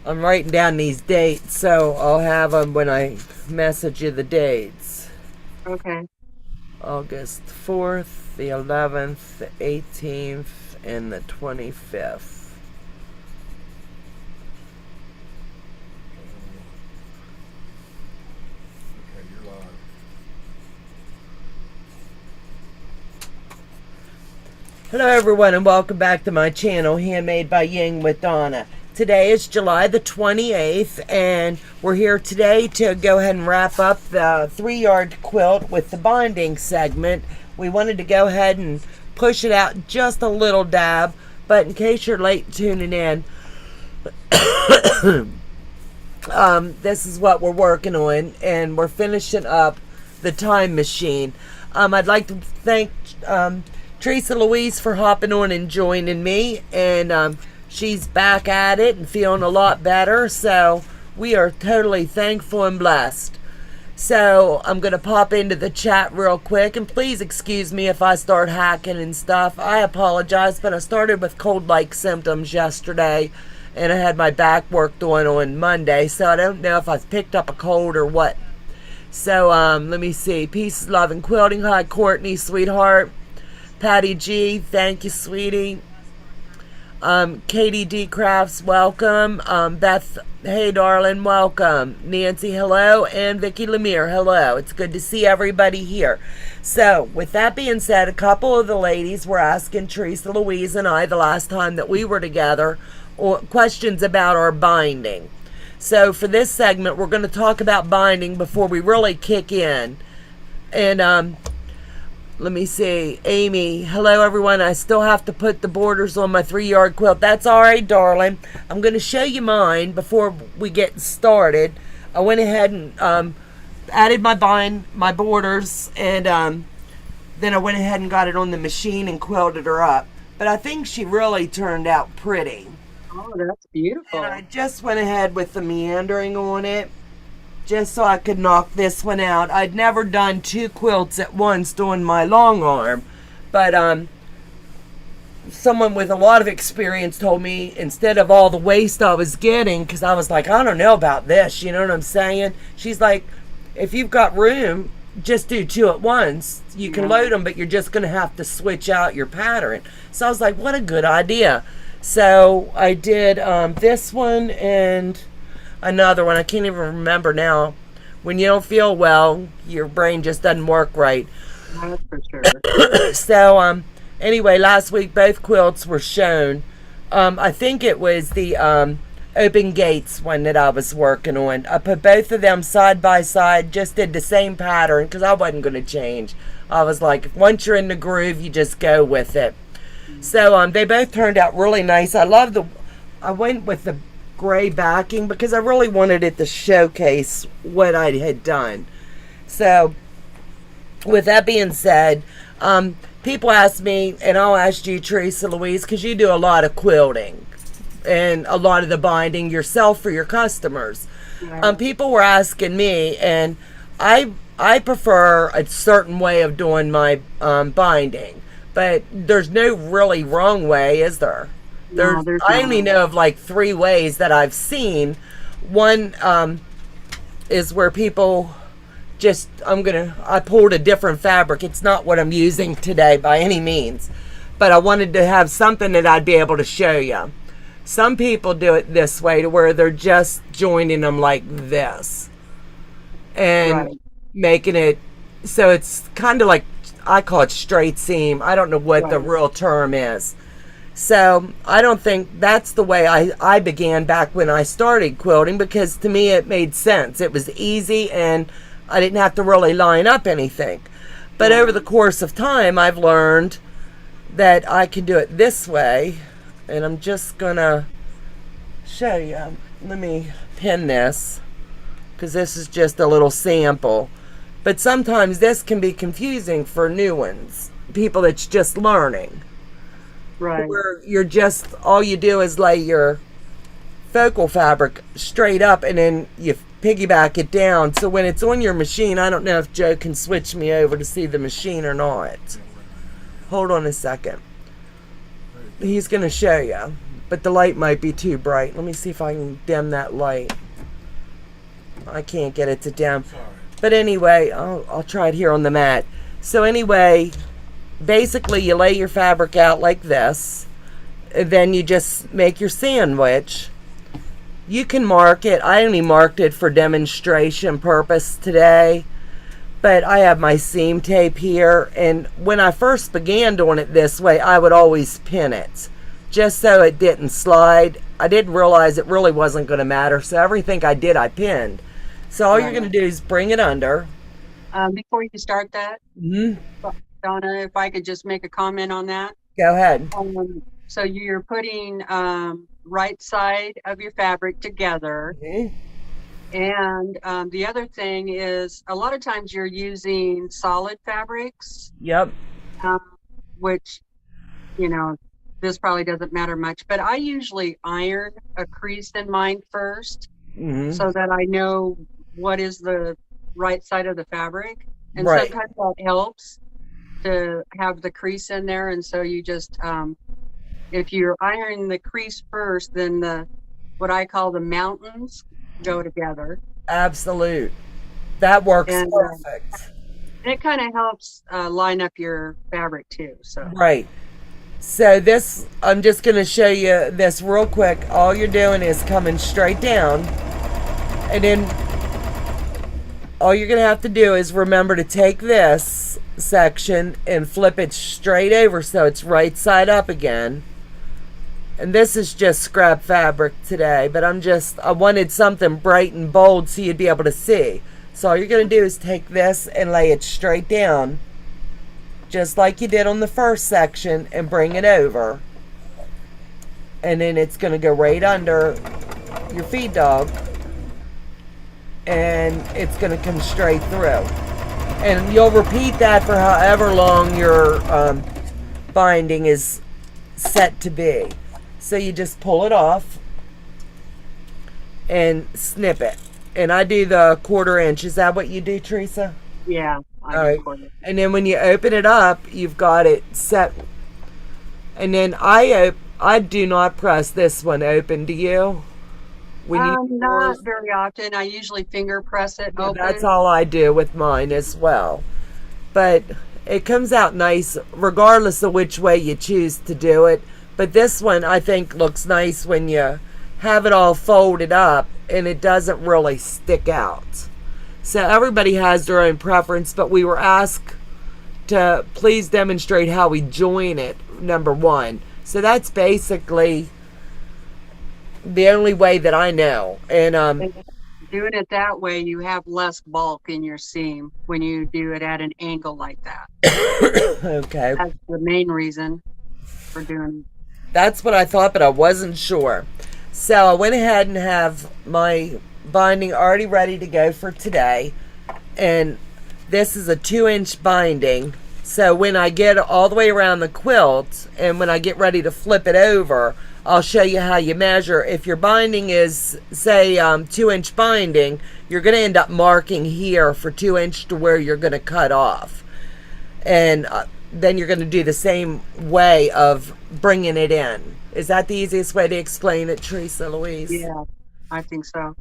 I'm writing down these dates, so I'll have them when I message you the dates. Okay. August 4th, the 11th, the 18th, and the 25th. Okay, you're live. Hello everyone and welcome back to my channel, Handmade by Ying with Donna. Today is July the 28th and we're here today to go ahead and wrap up the 3-yard quilt with the binding segment. We wanted to go ahead and push it out just a little dab, but in case you're late tuning in, this is what we're working on and we're finishing up the time machine. I'd like to thank Teresa Louise for hopping on and joining me, and she's back at it and feeling a lot better, so we are totally thankful and blessed. So I'm going to pop into the chat real quick, and please excuse me if I start hacking and stuff. I apologize, but I started with cold-like symptoms yesterday, and I had my back worked on Monday, so I don't know if I picked up a cold or what. So let me see. Peace, love, and quilting. Hi, Courtney, sweetheart. Patty G, thank you, sweetie. Katie D. Crafts, welcome. Beth, hey, darling, welcome. Nancy, hello. And Vicki Lemire, hello. It's good to see everybody here. So, with that being said, a couple of the ladies were asking Teresa Louise and I the last time that we were together questions about our binding. So, for this segment, we're going to talk about binding before we really kick in. And, let me see. Amy, hello everyone. I still have to put the borders on my 3-yard quilt. That's all right, darling. I'm going to show you mine before we get started. I went ahead and added my borders, and then I went ahead and got it on the machine and quilted her up. But I think she really turned out pretty. Oh, that's beautiful. And I just went ahead with the meandering on it, just so I could knock this one out. I'd never done 2 quilts at once doing my long arm, but someone with a lot of experience told me instead of all the waste I was getting, because I was like, I don't know about this, you know what I'm saying? She's like, if you've got room, just do 2 at once. You can load them, but you're just going to have to switch out your pattern. So I was like, what a good idea. So I did this one and another one. I can't even remember now. When you don't feel well, your brain just doesn't work right. That's for sure. So anyway, last week both quilts were shown. I think it was the open gates one that I was working on. I put both of them side by side, just did the same pattern because I wasn't going to change. I was like, once you're in the groove, you just go with it. So they both turned out really nice. I went with the gray backing because I really wanted it to showcase what I had done. So with that being said, people ask me, and I'll ask you, Teresa Louise, because you do a lot of quilting and a lot of the binding yourself for your customers. Yeah. People were asking me, and I prefer a certain way of doing my binding, but there's no really wrong way, is there? No, I only know of like 3 ways that I've seen. One is where people just, I pulled a different fabric. It's not what I'm using today by any means, but I wanted to have something that I'd be able to show you. Some people do it this way, to where they're just joining them like this and making it so it's kind of like, I call it straight seam. I don't know what the real term is. So I don't think that's the way I began back when I started quilting, because to me it made sense. It was easy and I didn't have to really line up anything. But over the course of time, I've learned that I can do it this way. And I'm just gonna show you. Let me pin this, because this is just a little sample. But sometimes this can be confusing for new ones, people that's just learning. Right. Where you're just, all you do is lay your focal fabric straight up and then you piggyback it down. So when it's on your machine, I don't know if Joe can switch me over to see the machine or not. Hold on a second. He's going to show you. but the light might be too bright. Let me see if I can dim that light. I can't get it to dim. Sorry. But anyway, I'll try it here on the mat. So anyway, basically you lay your fabric out like this, and then you just make your sandwich. You can mark it. I only marked it for demonstration purpose today, but I have my seam tape here, and when I first began doing it this way, I would always pin it just so it didn't slide. I didn't realize it really wasn't going to matter, so everything I did I pinned. So all you're going to do is bring it under. Before you start that, Donna, if I could just make a comment on that. Go ahead. So you're putting right side of your fabric together. And the other thing is, a lot of times you're using solid fabrics. Yep. Which, you know, this probably doesn't matter much, but I usually iron a crease in mine first, so that I know what is the right side of the fabric. And sometimes that helps to have the crease in there. And so you just, if you're ironing the crease first, then what I call the mountains go together. Absolute. That works perfect. It kind of helps line up your fabric too. So right. So this, I'm just going to show you this real quick. All you're doing is coming straight down, and then all you're going to have to do is remember to take this section and flip it straight over so it's right side up again. And this is just scrap fabric today, but I wanted something bright and bold so you'd be able to see. So all you're going to do is take this and lay it straight down, just like you did on the first section, and bring it over. And then it's going to go right under your feed dog, and it's going to come straight through. And you'll repeat that for however long your binding is set to be. So you just pull it off and snip it. And I do the 1/4 inch. Is that what you do, Teresa? yeah. All right. And then when you open it up, you've got it set. And then I do not press this one open. Do you? Not very often. I usually finger press it open. That's all I do with mine as well. But it comes out nice regardless of which way you choose to do it. But this one I think looks nice when you have it all folded up and it doesn't really stick out. So everybody has their own preference, but we were asked to please demonstrate how we join it, number one. So that's basically the only way that I know. And doing it that way, you have less bulk in your seam when you do it at an angle like that. Okay. That's the main reason for doing it. That's what I thought, but I wasn't sure. So I went ahead and have my binding already ready to go for today. And this is a 2-inch binding. So when I get all the way around the quilt and when I get ready to flip it over, I'll show you how you measure. If your binding is, say, 2-inch binding, you're going to end up marking here for 2-inch to where you're going to cut off. And then you're going to do the same way of bringing it in. Is that the easiest way to explain it, Teresa Louise? Yeah, I think so.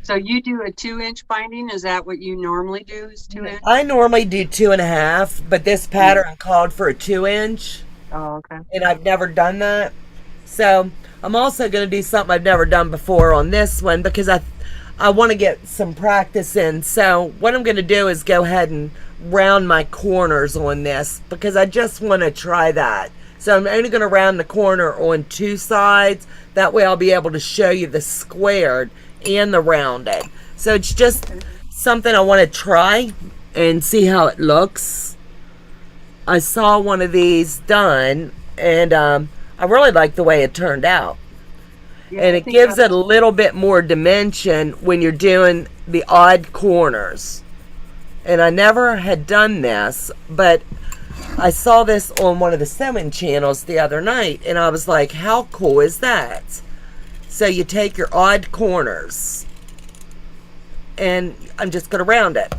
So you do a 2-inch binding? Is that what you normally do, is 2-inch? I normally do 2.5, but this pattern called for a 2-inch. Oh, okay. And I've never done that. So I'm also going to do something I've never done before on this one because I want to get some practice in. So what I'm going to do is go ahead and round my corners on this because I just want to try that. So I'm only going to round the corner on 2 sides. That way I'll be able to show you the squared and the rounded. So it's just something I want to try and see how it looks. I saw one of these done and I really like the way it turned out. Yeah, and it gives it a little bit more dimension when you're doing the odd corners. And I never had done this, but I saw this on one of the sewing channels the other night, and I was like, how cool is that? So you take your odd corners, and I'm just going to round it.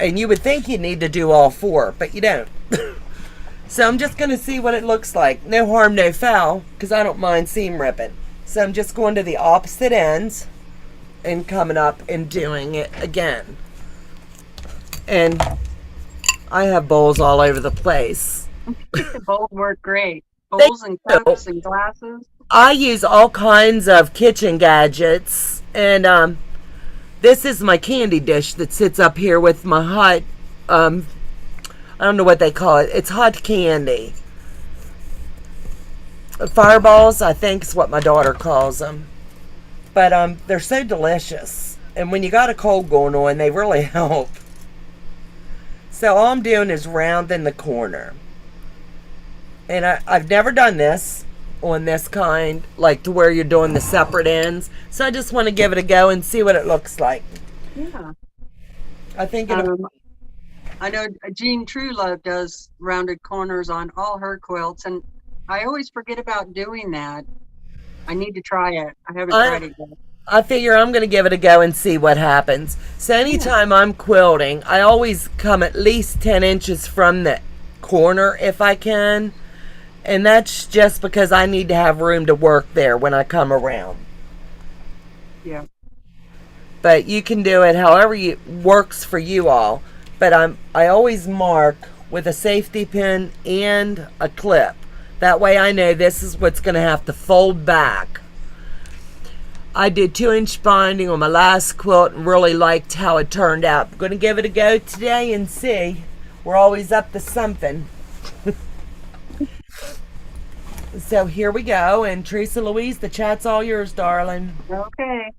And you would think you need to do all 4, but you don't. So I'm just going to see what it looks like. No harm, no foul, because I don't mind seam ripping. So I'm just going to the opposite ends and coming up and doing it again. And I have bowls all over the place. The bowls work great. They Bowls and do. cups and glasses. I use all kinds of kitchen gadgets, and this is my candy dish that sits up here with my hot, I don't know what they call it. It's hot candy. Fireballs, I think is what my daughter calls them. But they're so delicious. And when you got a cold going on, they really help. So all I'm doing is rounding the corner. And I've never done this on this kind, like to where you're doing the separate ends. So I just want to give it a go and see what it looks like. Yeah. I think it'll... I know Jean Truelove does rounded corners on all her quilts, and I always forget about doing that. I need to try it. I haven't tried it yet. I figure I'm going to give it a go and see what happens. So anytime I'm quilting, I always come at least 10 inches from the corner if I can. And that's just because I need to have room to work there when I come around. Yeah. But you can do it however works for you all. But I always mark with a safety pin and a clip. That way I know this is what's going to have to fold back. I did 2-inch binding on my last quilt and really liked how it turned out. I'm going to give it a go today and see. We're always up to something. So here we go. And Teresa Louise, the chat's all yours, darling. Okay.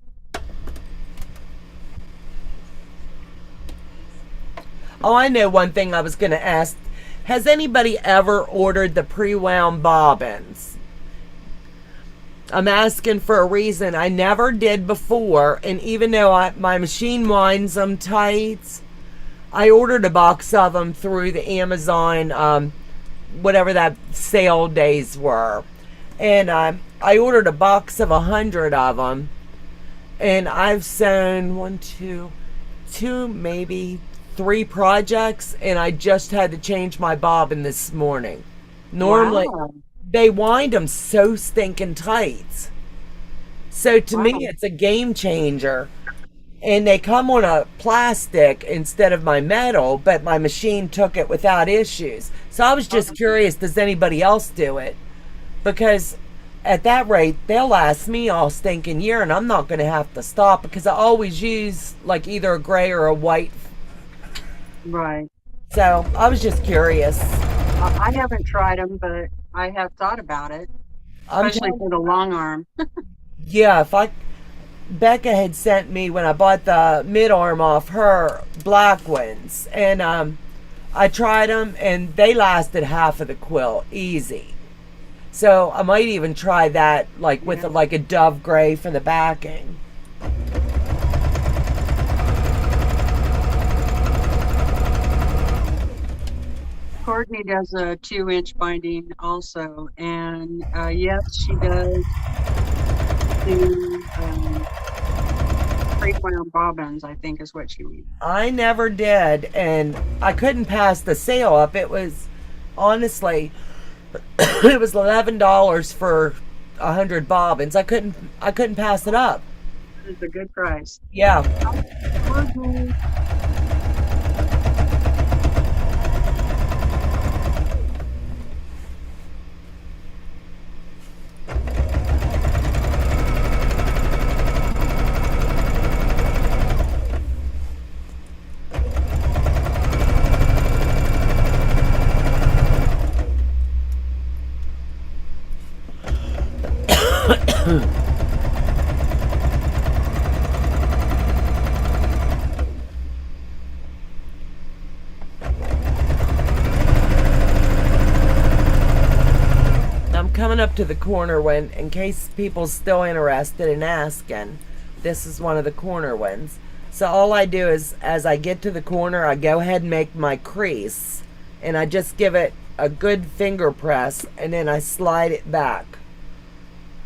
Oh, I know one thing I was going to ask. Has anybody ever ordered the pre-wound bobbins? I'm asking for a reason. I never did before, and even though my machine winds them tight, I ordered a box of them through the Amazon, whatever that sale days were. And I ordered a box of 100 of them, and I've sewn two, maybe 3 projects, and I just had to change my bobbin this morning. Normally, they wind them so stinking tight. So to me, it's a game changer. And they come on a plastic instead of my metal, but my machine took it without issues. So I was just curious, does anybody else do it? Because at that rate, they'll last me all stinking year, and I'm not going to have to stop because I always use like either a gray or a white. Right. So I was just curious. I haven't tried them, but I have thought about it, especially for the long arm. Yeah, Becca had sent me when I bought the mid arm off her black ones, and I tried them, and they lasted half of the quilt easy. So I might even try that, like with like a dove gray for the backing. Courtney does a 2-inch binding also, and yes, she does do pre-wound bobbins, I think is what she means. I never did, and I couldn't pass the sale up. It was, honestly, it was $11 for 100 bobbins. I couldn't pass it up. It's a good price. Yeah. I'm coming up to the corner one in case people's still interested in asking. This is one of the corner ones. So all I do is, as I get to the corner, I go ahead and make my crease, and I just give it a good finger press, and then I slide it back.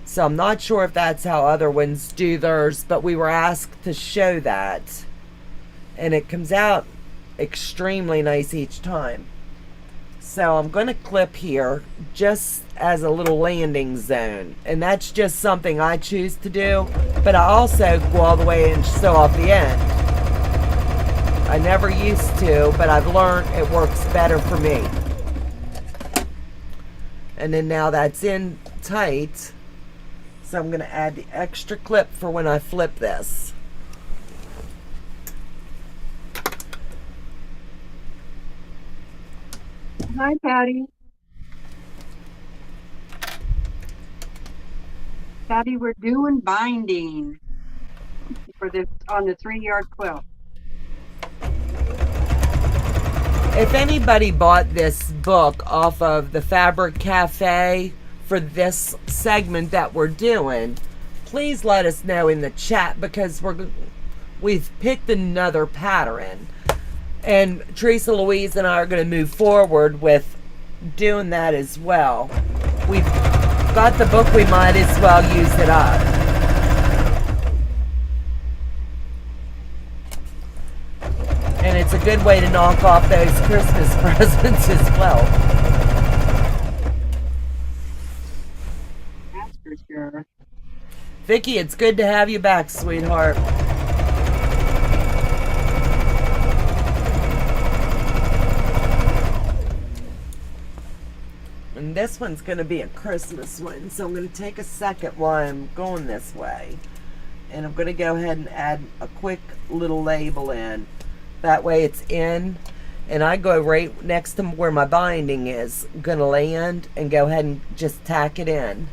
So I'm not sure if that's how other ones do theirs, but we were asked to show that, and it comes out extremely nice each time. So I'm going to clip here just as a little landing zone. And that's just something I choose to do. But I also go all the way and sew off the end. I never used to, but I've learned it works better for me. And then now that's in tight. So I'm going to add the extra clip for when I flip this. Hi, Patty. Patty, we're doing binding for this on the 3-yard quilt. If anybody bought this book off of the Fabric Cafe for this segment that we're doing, please let us know in the chat, because we've picked another pattern. And Teresa Louise and I are going to move forward with doing that as well. We've got the book, we might as well use it up. And it's a good way to knock off those Christmas presents as well. That's for sure. Vicki, it's good to have you back, sweetheart. And this one's going to be a Christmas one, so I'm going to take a second while I'm going this way. And I'm going to go ahead and add a quick little label in. That way it's in, and I go right next to where my binding is. I'm going to land and go ahead and just tack it in.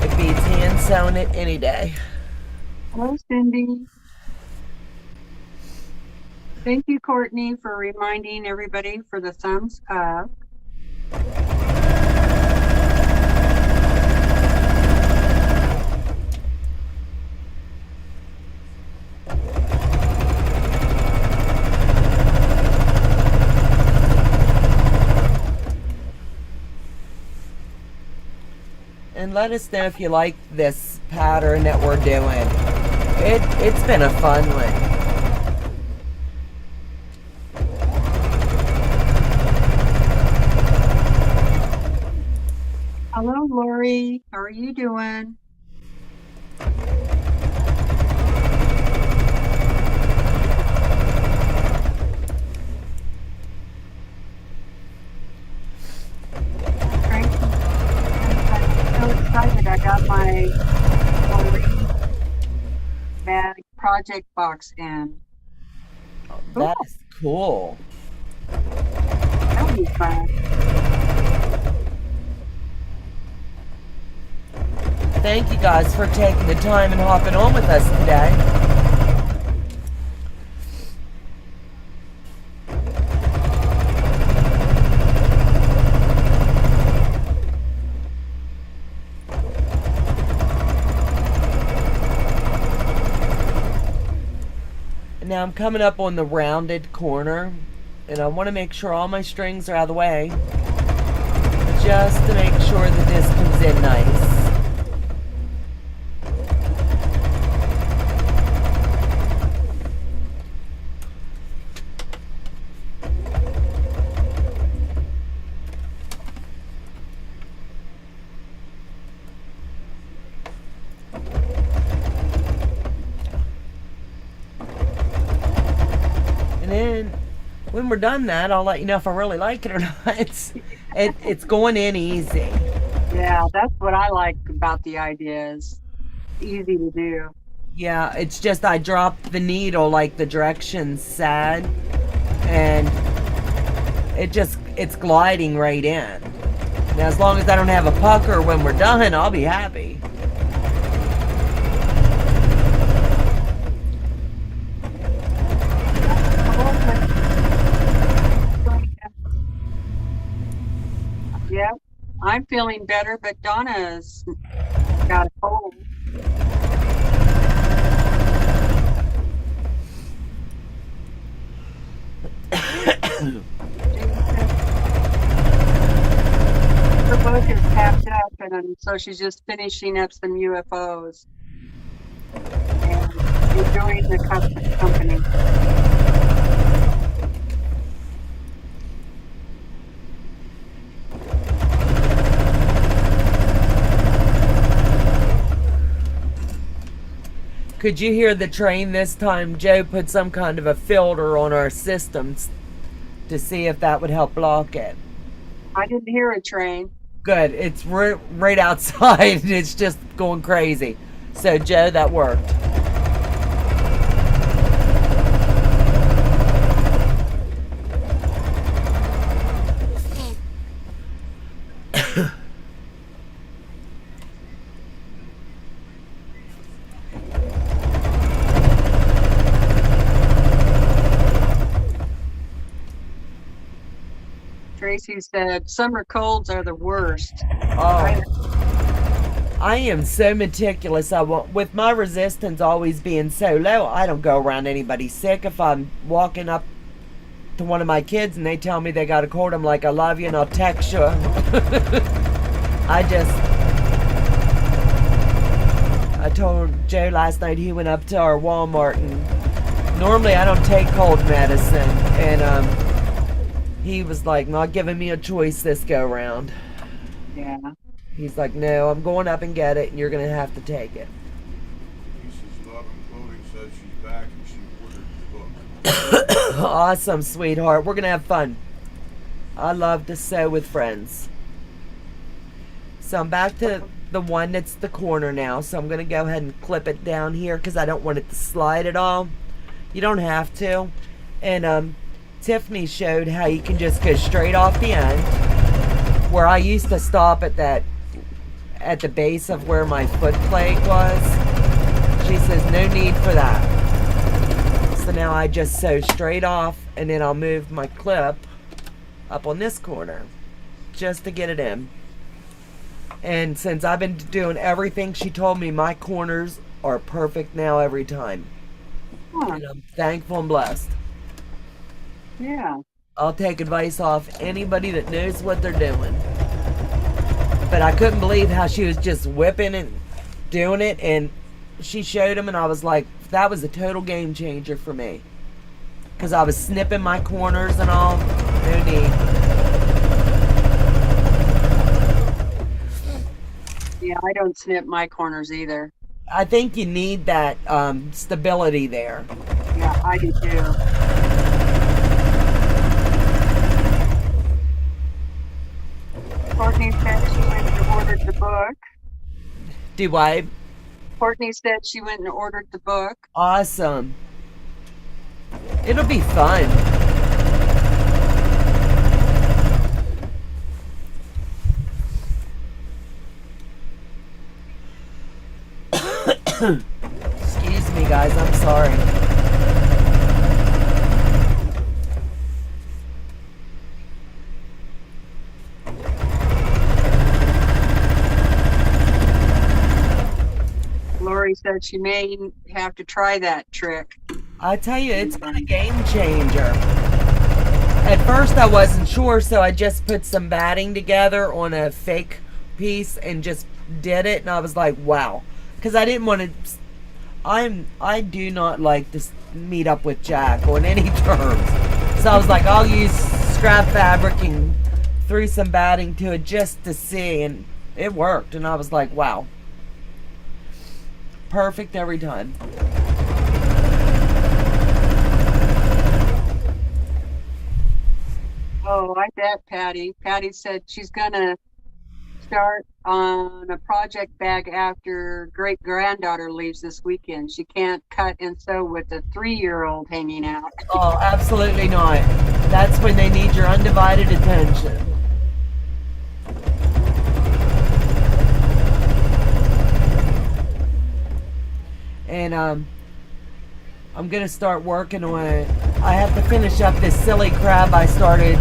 It beats hand sewing it any day. Hello, Cindy. Thank you, Courtney, for reminding everybody for the thumbs up. And let us know if you like this pattern that we're doing. It's been a fun one. Hello, Lori. How are you doing? Excited. I got my bag project box in. Oh, that is cool. That'll be fun. Thank you guys for taking the time and hopping on with us today. Now I'm coming up on the rounded corner, and I want to make sure all my strings are out of the way, just to make sure that this comes in nice. When we're done that, I'll let you know if I really like it or not. It's going in easy. Yeah, that's what I like about the idea, is easy to do. Yeah, it's just I dropped the needle like the directions said, and it's gliding right in. Now, as long as I don't have a pucker when we're done, I'll be happy. Yep, I'm feeling better, but Donna's got a cold. Her book is packed up, and And so she's just finishing up some UFOs and enjoying the company. Could you hear the train this time? Joe put some kind of a filter on our systems to see if that would help block it. I didn't hear a train. Good. It's right outside. It's just going crazy. So, Joe, that worked. Tracy said, summer colds are the worst. Oh, I am so meticulous. With my resistance always being so low, I don't go around anybody sick. If I'm walking up to one of my kids and they tell me they got a cold, I'm like, I love you, and I'll text you. I told Joe last night he went up to our Walmart, and normally I don't take cold medicine, and he was like, not giving me a choice this go round. Yeah. He's like, no, I'm going up and get it, and you're going to have to take it. Lisa's Love and Clothing says she's back and she ordered the book. Awesome, sweetheart. We're going to have fun. I love to sew with friends. So I'm back to the one that's the corner now. So I'm going to go ahead and clip it down here because I don't want it to slide at all. You don't have to. And Tiffany showed how you can just go straight off the end. Where I used to stop at the base of where my foot plate was. She says no need for that. So now I just sew straight off, and then I'll move my clip up on this corner just to get it in. And since I've been doing everything she told me, my corners are perfect now every time. Huh. And I'm thankful and blessed. Yeah. I'll take advice off anybody that knows what they're doing. But I couldn't believe how she was just whipping and doing it, and she showed him, and I was like, that was a total game changer for me. Because I was snipping my corners and all. No need. Yeah, I don't snip my corners either. I think you need that stability there. Yeah, I do too. Courtney said she went and ordered the book. Do I? Courtney said she went and ordered the book. Awesome. It'll be fun. Excuse me, guys. I'm sorry. Lori said she may have to try that trick. I tell you, it's been a game changer. At first I wasn't sure, so I just put some batting together on a fake piece and just did it, and I was like, wow. Because I didn't want to... I do not like to meet up with Jack on any terms. So I was like, I'll use scrap fabric and threw some batting to it just to see, and it worked. And I was like, wow. Perfect every time. Oh, I bet Patty. Patty said she's gonna start on a project bag after great granddaughter leaves this weekend. She can't cut and sew with a 3-year-old hanging out. Oh, absolutely not. That's when they need your undivided attention. And I'm gonna start working on it. I have to finish up this silly crab I started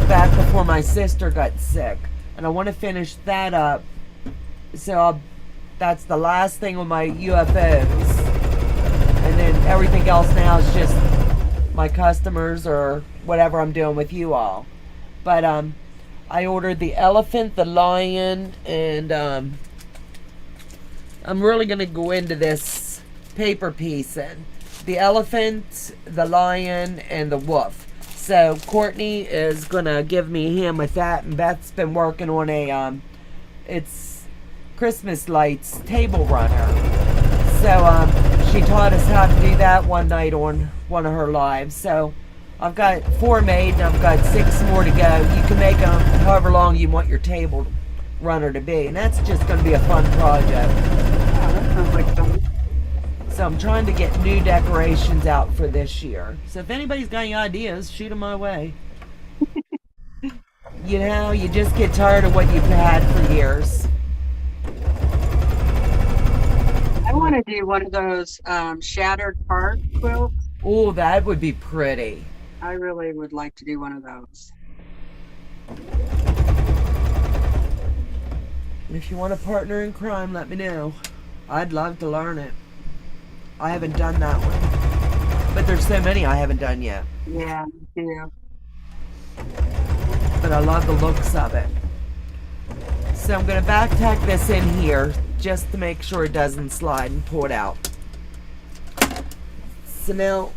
back before my sister got sick, and I want to finish that up. So that's the last thing on my UFOs, and then everything else now is just my customers or whatever I'm doing with you all. But I ordered the elephant, the lion, and I'm really going to go into this paper piece in. The elephant, the lion, and the wolf. So Courtney is going to give me a hand with that, and Beth's been working on a, it's Christmas lights table runner. So she taught us how to do that one night on one of her lives. So I've got 4 made, and I've got 6 more to go. You can make them however long you want your table runner to be, and that's just going to be a fun project. Yeah, that sounds like fun. So I'm trying to get new decorations out for this year. So if anybody's got any ideas, shoot them my way. You know, you just get tired of what you've had for years. I want to do one of those shattered part quilts. Oh, that would be pretty. I really would like to do one of those. If you want a partner in crime, let me know. I'd love to learn it. I haven't done that one. But there's so many I haven't done yet. Yeah, me too. But I love the looks of it. So I'm going to back tack this in here just to make sure it doesn't slide and pull it out. So now,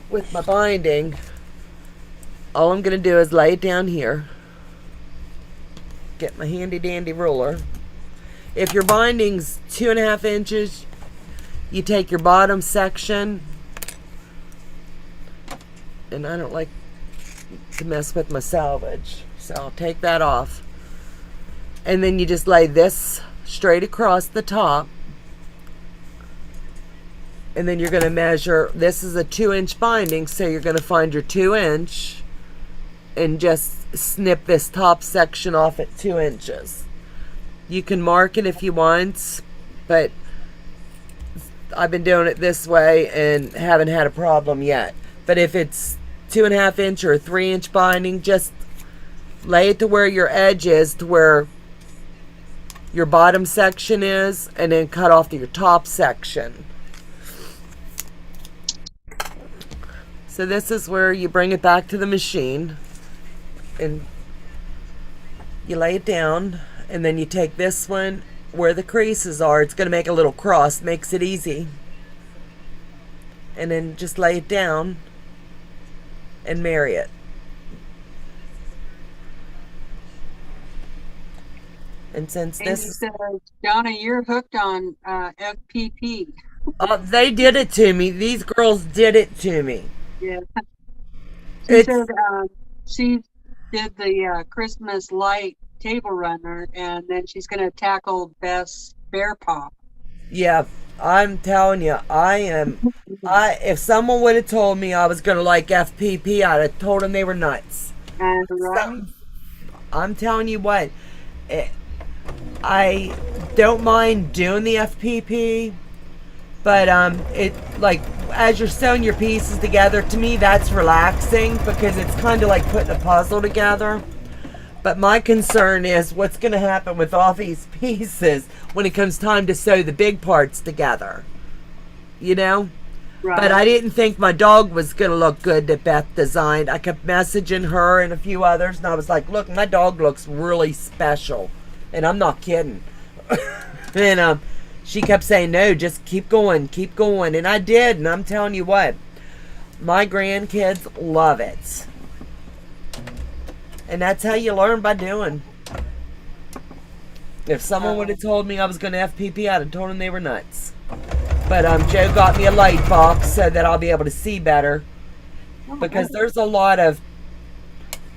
with my binding, all I'm going to do is lay it down here. Get my handy dandy ruler. If your binding's 2.5 inches, you take your bottom section, and I don't like to mess with my selvage, so I'll take that off. And then you just lay this straight across the top, and then you're going to measure. This is a 2-inch binding, so you're going to find your 2-inch and just snip this top section off at 2 inches. You can mark it if you want, but I've been doing it this way and haven't had a problem yet. But if it's 2.5 inch or 3-inch binding, just lay it to where your edge is, to where your bottom section is, and then cut off to your top section. So this is where you bring it back to the machine and you lay it down, and then you take this one where the creases are. It's going to make a little cross, makes it easy. And then just lay it down and marry it. And since And this you is, said, Donna, you're hooked on FPP. they did it to me. These girls did it to me. Yeah. She It's, said she did the Christmas light table runner, and then she's going to tackle Beth's bear paw. yeah, I'm telling you, if someone would have told me I was going to like FPP, I'd have told them they were nuts. And right? I'm telling you what, I don't mind doing the FPP, but it, like, as you're sewing your pieces together, to me that's relaxing because it's kind of like putting a puzzle together. But my concern is what's going to happen with all these pieces when it comes time to sew the big parts together, you know? Right. But I didn't think my dog was going to look good that Beth designed. I kept messaging her and a few others, and I was like, look, my dog looks really special. And I'm not kidding. And she kept saying, no, just keep going, keep going. And I did, and I'm telling you what, my grandkids love it. And that's how you learn, by doing. If someone would have told me I was going to FPP, I'd have told them they were nuts. But Joe got me a light box so that I'll be able to see better. Because there's a lot of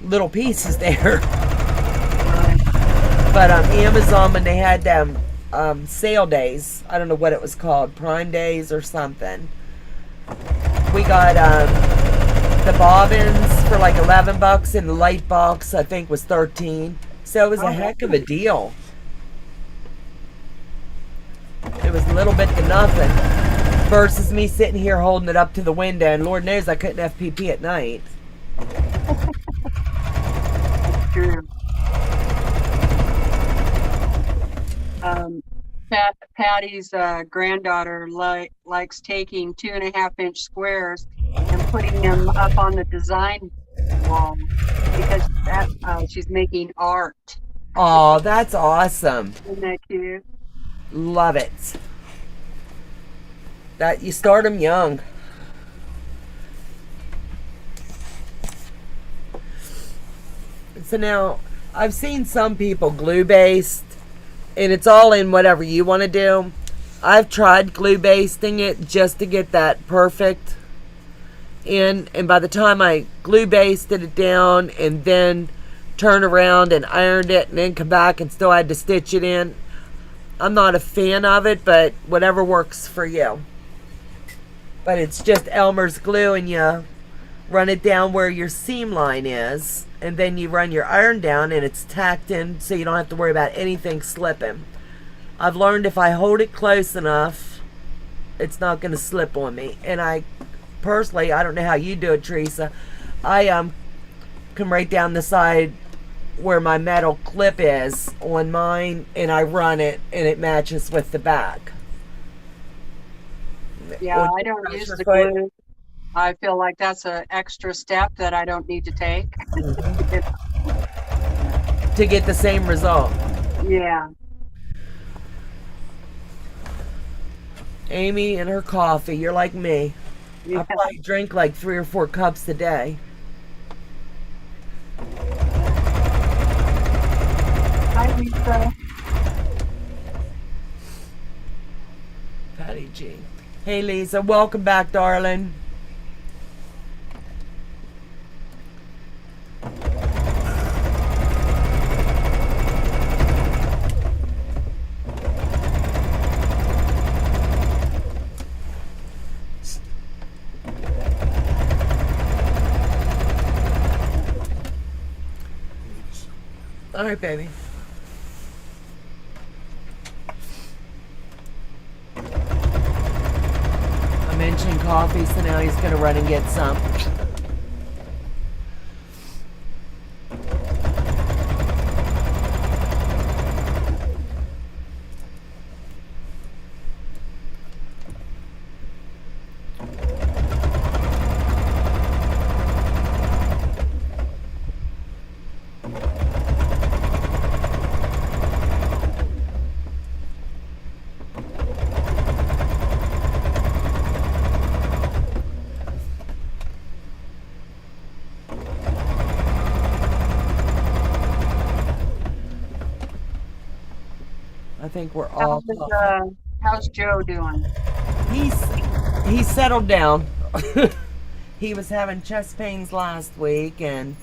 little pieces there. But Amazon, when they had them sale days, I don't know what it was called, Prime Days or something, we got the bobbins for like $11, and the light box I think was $13. So it was a heck of a deal. It was a little bit to nothing versus me sitting here holding it up to the window, and Lord knows I couldn't FPP at night. That's true. Patty's granddaughter likes taking 2.5-inch squares and putting them up on the design wall because she's making art. Oh, that's awesome. Isn't that cute? Love it. That you start them young. So now, I've seen some people glue based, and it's all in whatever you want to do. I've tried glue basting it just to get that perfect in, and by the time I glue basted it down and then turned around and ironed it and then come back and still had to stitch it in, I'm not a fan of it, but whatever works for you. But it's just Elmer's glue, and you run it down where your seam line is, and then you run your iron down and it's tacked in so you don't have to worry about anything slipping. I've learned if I hold it close enough, it's not going to slip on me. And I personally, I don't know how you do it, Teresa, I come right down the side where my metal clip is on mine, and I run it and it matches with the back. Yeah, I don't use the glue. I feel like that's an extra step that I don't need to take. To get the same result. Yeah. Amy and her coffee, you're like me. Yeah. I probably drink like 3 or 4 cups a day. Hi, Lisa. Patty G. Hey, Lisa. Welcome back, darling. All right, baby. I mentioned coffee, so now he's going to run and get some. I think we're all. How's Joe doing? He's settled down. He was having chest pains last week, and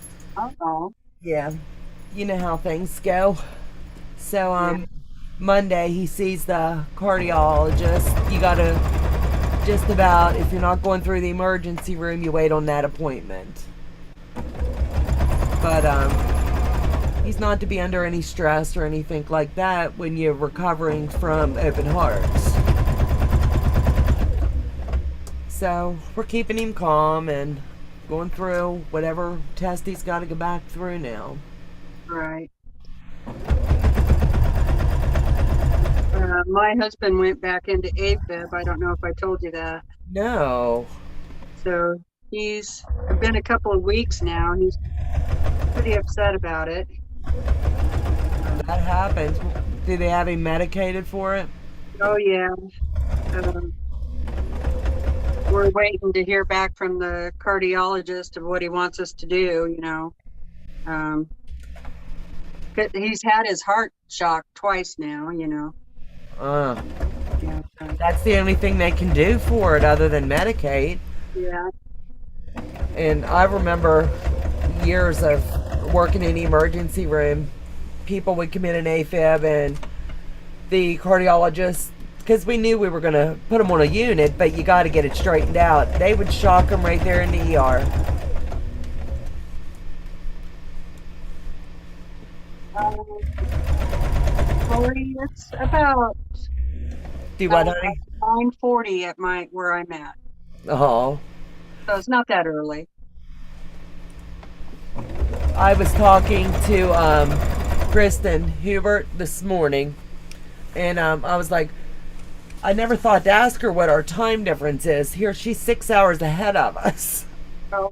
yeah, you know how things go. So Monday he sees the cardiologist. You gotta just about, if you're not going through the emergency room, you wait on that appointment. But he's not to be under any stress or anything like that when you're recovering from open hearts. So we're keeping him calm and going through whatever test he's got to go back through now. Right. My husband went back into AFib. I don't know if I told you that. No. So he's been a couple of weeks now. He's pretty upset about it. That happens. Do they have him medicated for it? Oh, yeah. We're waiting to hear back from the cardiologist of what he wants us to do, you know. He's had his heart shocked twice now, you know. Yeah. That's the only thing they can do for it other than medicate. Yeah. And I remember years of working in the emergency room. People would come in an AFib, and the cardiologist, because we knew we were going to put them on a unit, but you got to get it straightened out. They would shock them right there in the ER. It's about Do what, honey? 9:40 at where I'm at. Oh. So it's not that early. I was talking to Kristen Hubert this morning, and I was like, I never thought to ask her what our time difference is. Here, she's 6 hours ahead of us. Oh.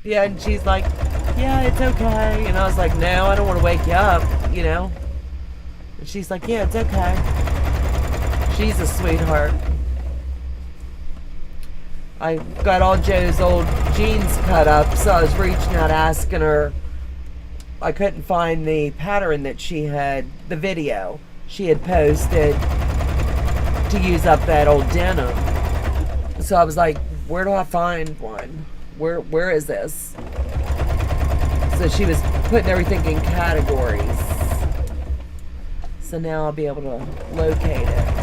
Yeah, and she's like, yeah, it's okay. And I was like, no, I don't want to wake you up, you know. And she's like, yeah, it's okay. She's a sweetheart. I got all Joe's old jeans cut up, so I was reaching out asking her. I couldn't find the pattern that she had, the video she had posted to use up that old denim. So I was like, where do I find one? Where is this? So she was putting everything in categories. So now I'll be able to locate it.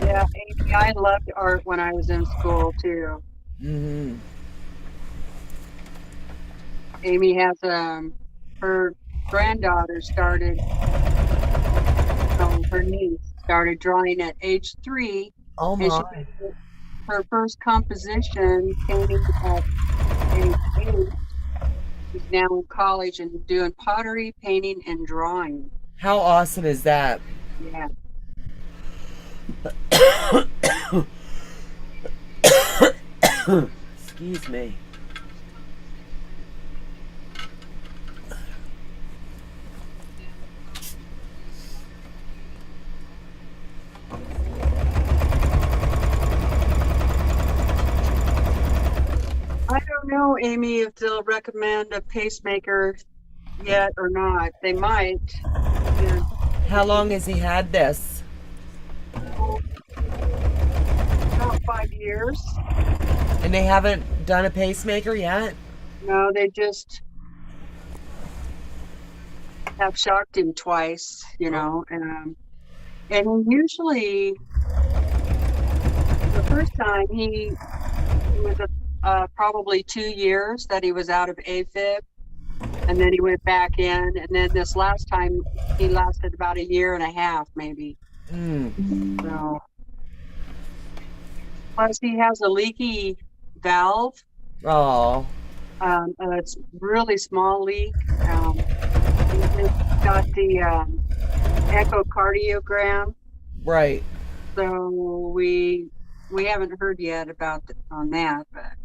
Yeah, Amy, I loved art when I was in school too. Mm-hmm. Amy has her granddaughter started, her niece started drawing at age 3, Oh and she my. did her first composition painting at age 8. She's now in college and doing pottery, painting, and drawing. How awesome is that? Yeah. Excuse me. I don't know, Amy, if they'll recommend a pacemaker yet or not. They might. Yeah. How long has he had this? About 5 years. And they haven't done a pacemaker yet? No, they just have shocked him twice, and he usually, the first time he was probably 2 years that he was out of AFib, and then he went back in, and then this last time he lasted about 1.5 years, maybe. So, plus he has a leaky valve. Oh. It's really small leak. He's got the echocardiogram. Right. So we haven't heard yet on that, but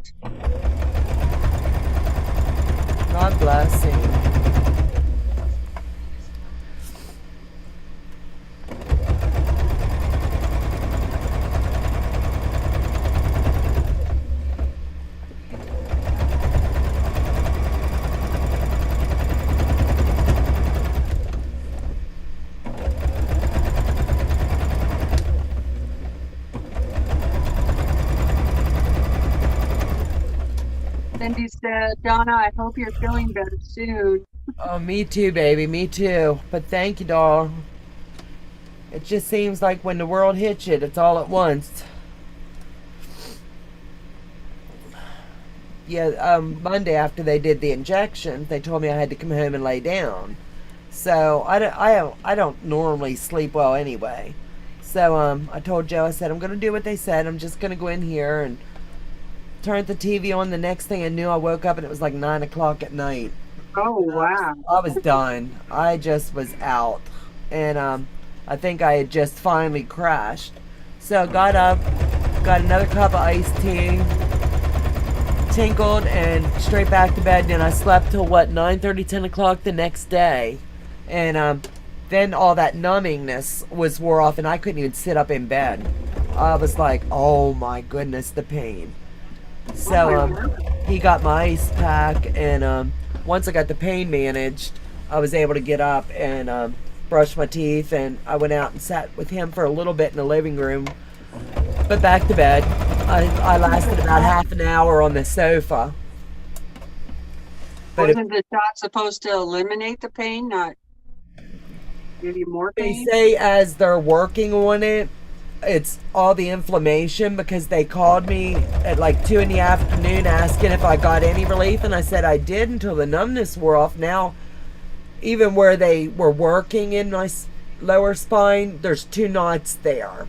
God bless him. Cindy said, Donna, I hope you're feeling better soon. Oh, me too, baby. Me too. But thank you, doll. It just seems like when the world hits you, it's all at once. Yeah, Monday after they did the injection, they told me I had to come home and lay down. So I don't normally sleep well anyway. So I told Joe, I said, I'm going to do what they said. I'm just going to go in here and turned the TV on. The next thing I knew, I woke up and it was like 9 o'clock at night. Oh, wow. I was done. I just was out. And I think I had just finally crashed. So I got up, got another cup of iced tea, tinkled, and straight back to bed. And I slept till 9:30, 10 o'clock the next day. And then all that numbingness was wore off and I couldn't even sit up in bed. I was like, oh my goodness, the pain. So he got my ice pack, and once I got the pain managed, I was able to get up and brush my teeth, and I went out and sat with him for a little bit in the living room, but back to bed. I lasted about half an hour on the sofa. But wasn't the shot supposed to eliminate the pain, not give you more they pain? say as they're working on it, it's all the inflammation, because they called me at like 2 in the afternoon asking if I got any relief, and I said I did until the numbness wore off. Now, even where they were working in my lower spine, there's 2 knots there.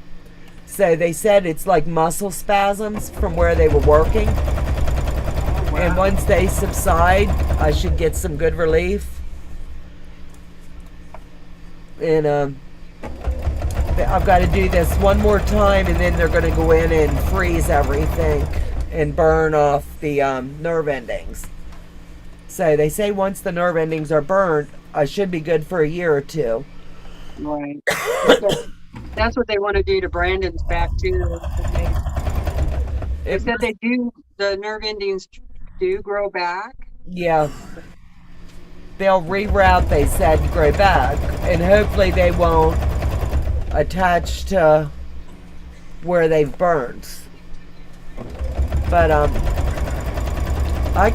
So they said it's like muscle spasms from where they were working. Wow. And once they subside, I should get some good relief. And I've got to do this one more time, and then they're going to go in and freeze everything and burn off the nerve endings. So they say once the nerve endings are burned, I should be good for a year or 2. Right. That's what they want to do to Brandon's back too. They said they do, the nerve endings do grow back. Yeah. They'll reroute, they said, and grow back. And hopefully they won't attach to where they've burned. But I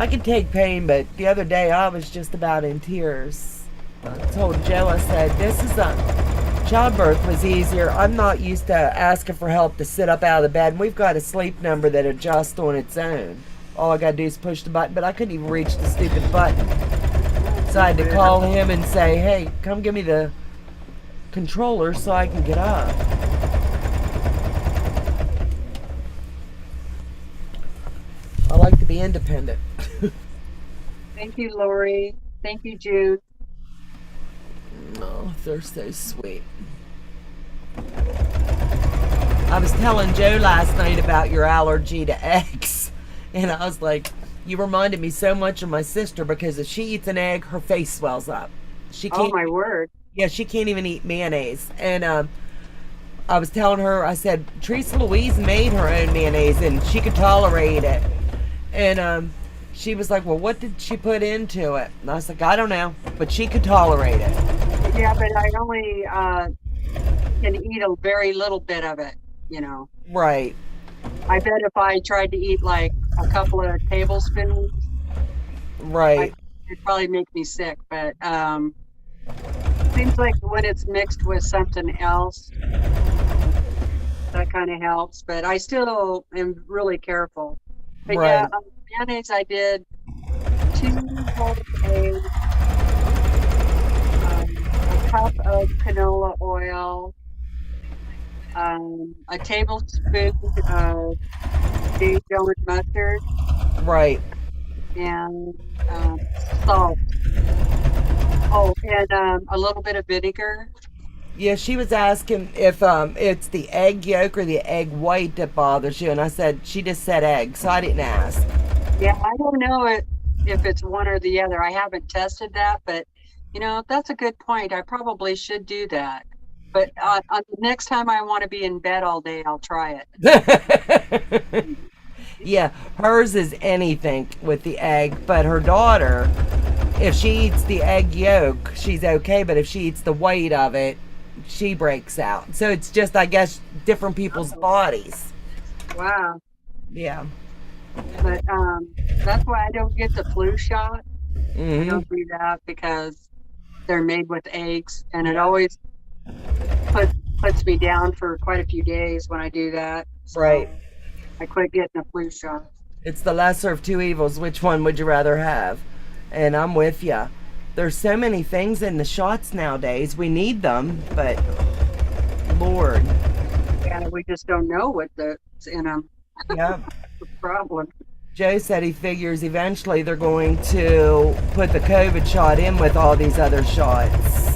can take pain, but the other day I was just about in tears. I told Joe, I said, this is childbirth was easier. I'm not used to asking for help to sit up out of the bed. And we've got a sleep number that adjusts on its own. All I gotta do is push the button, but I couldn't even reach the stupid button. So I had to call him and say, hey, come give me the controller so I can get up. I like to be independent. Thank you, Lori. Thank you, June. Oh, they're so sweet. I was telling Joe last night about your allergy to eggs. And I was like, you reminded me so much of my sister, because if she eats an egg, her face swells up. She can't. Oh, my word. Yeah, she can't even eat mayonnaise. And I was telling her, I said, Teresa Louise made her own mayonnaise and she could tolerate it. And she was like, well, what did she put into it? And I was like, I don't know, but she could tolerate it. Yeah, but I only can eat a very little bit of it, you know. Right. I bet if I tried to eat like a couple of tablespoons, Right. it'd probably make me sick. But seems like when it's mixed with something else, that kind of helps. But I still am really careful. But Right. yeah, mayonnaise I did 2 whole eggs, a cup of canola oil, a tablespoon of Dijon mustard, Right. and salt. Oh, and a little bit of vinegar. Yeah, she was asking if it's the egg yolk or the egg white that bothers you, and I said, she just said egg, so I didn't ask. Yeah, I don't know if it's one or the other. I haven't tested that, but you know, that's a good point. I probably should do that. But the next time I want to be in bed all day, I'll try it. Yeah, hers is anything with the egg, but her daughter, if she eats the egg yolk, she's okay, but if she eats the white of it, she breaks out. So it's just, I guess, different people's bodies. Wow. Yeah. But that's why I don't get the flu shot. I Hmm. don't do that because they're made with eggs, and it always puts me down for quite a few days when I do that. So Right. I quit getting a flu shot. It's the lesser of 2 evils. Which one would you rather have? And I'm with ya. There's so many things in the shots nowadays. We need them, but Lord. And we just don't know what's in them. Yeah. The problem. Joe said he figures eventually they're going to put the COVID shot in with all these other shots.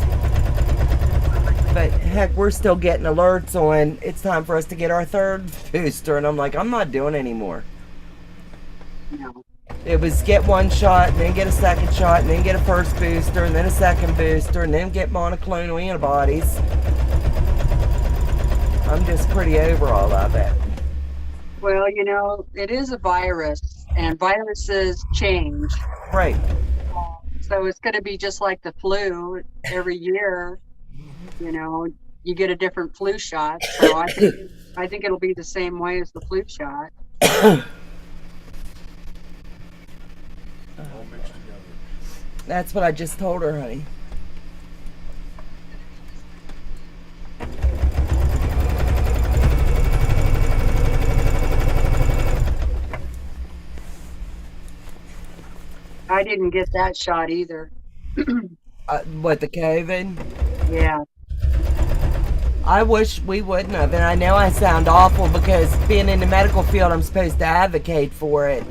But heck, we're still getting alerts on it's time for us to get our 3rd booster. And I'm like, I'm not doing anymore. No. It was get 1 shot, and then get a 2nd shot, and then get a 1st booster, and then a 2nd booster, and then get monoclonal antibodies. I'm just pretty over all of it. Well, you know, it is a virus, and viruses change. Right. So it's going to be just like the flu every year. You know, you get a different flu shot. So I think it'll be the same way as the flu shot. All mixed together. That's what I just told her, honey. I didn't get that shot either. What, the COVID? Yeah. I wish we wouldn't have, and I know I sound awful because being in the medical field, I'm supposed to advocate for it.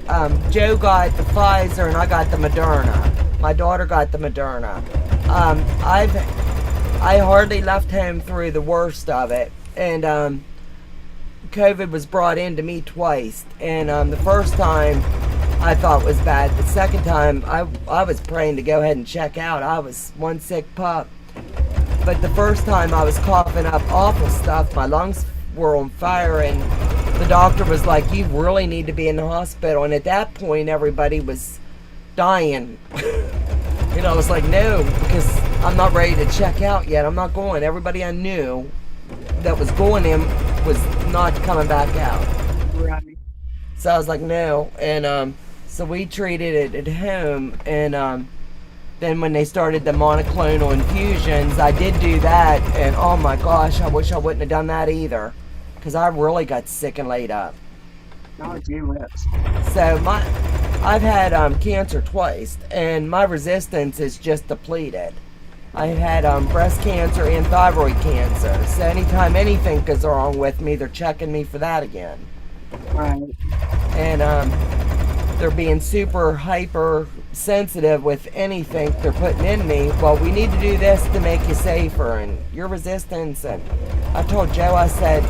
Joe got the Pfizer, and I got the Moderna. My daughter got the Moderna. I hardly left home through the worst of it, and COVID was brought into me twice, and the first time I thought was bad. The second time I was praying to go ahead and check out. I was one sick pup. But the first time I was coughing up awful stuff. My lungs were on fire, and the doctor was like, you really need to be in the hospital. And at that point, everybody was dying. I was like, no, because I'm not ready to check out yet. I'm not going. Everybody I knew that was going in was not coming back out. Right. So I was like, no. And so we treated it at home, and then when they started the monoclonal infusions, I did do that, and oh my gosh, I wish I wouldn't have done that either, because I really got sick and laid up. Oh, gee whiz. So I've had cancer twice, and my resistance is just depleted. I've had breast cancer and thyroid cancer, so anytime anything goes wrong with me, they're checking me for that again. Right. And they're being super hyper sensitive with anything they're putting in me. Well, we need to do this to make you safer and your resistance. And I told Joe, I said,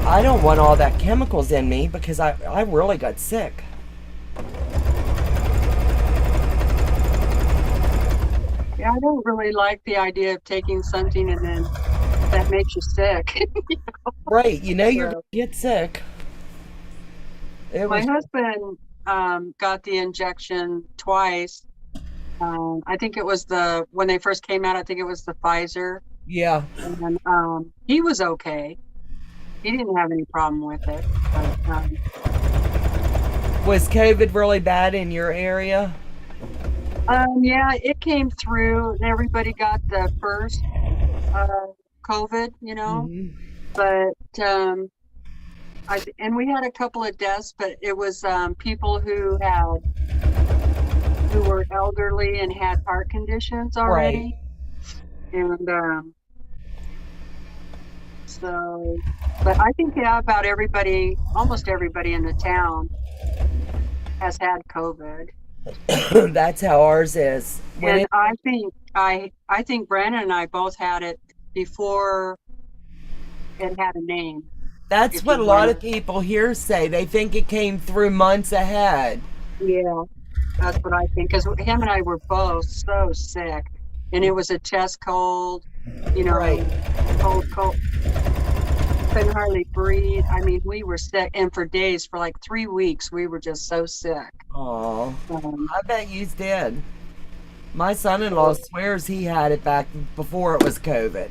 I don't want all that chemicals in me because I really got sick. Yeah, I don't really like the idea of taking something and then that makes you sick. Right, you're going to get sick. My husband got the injection twice. I think it was when they first came out, I think it was the Pfizer. Yeah. And he was okay. He didn't have any problem with it. But, was COVID really bad in your area? yeah, it came through and everybody got the first COVID, Mm-hmm. But and we had a couple of deaths, but it was people who were elderly and had heart conditions already. Right. And but I think about almost everybody in the town has had COVID. That's how ours is. And I think Brandon and I both had it before it had a name. That's what a lot of people here say. They think it came through months ahead. Yeah, that's what I think. Because him and I were both so sick. And it was a chest cold, right. cold. Couldn't hardly breathe. I mean, we were sick. And for days, for like 3 weeks, we were just so sick. Oh, I bet you did. My son-in-law swears he had it back before it was COVID.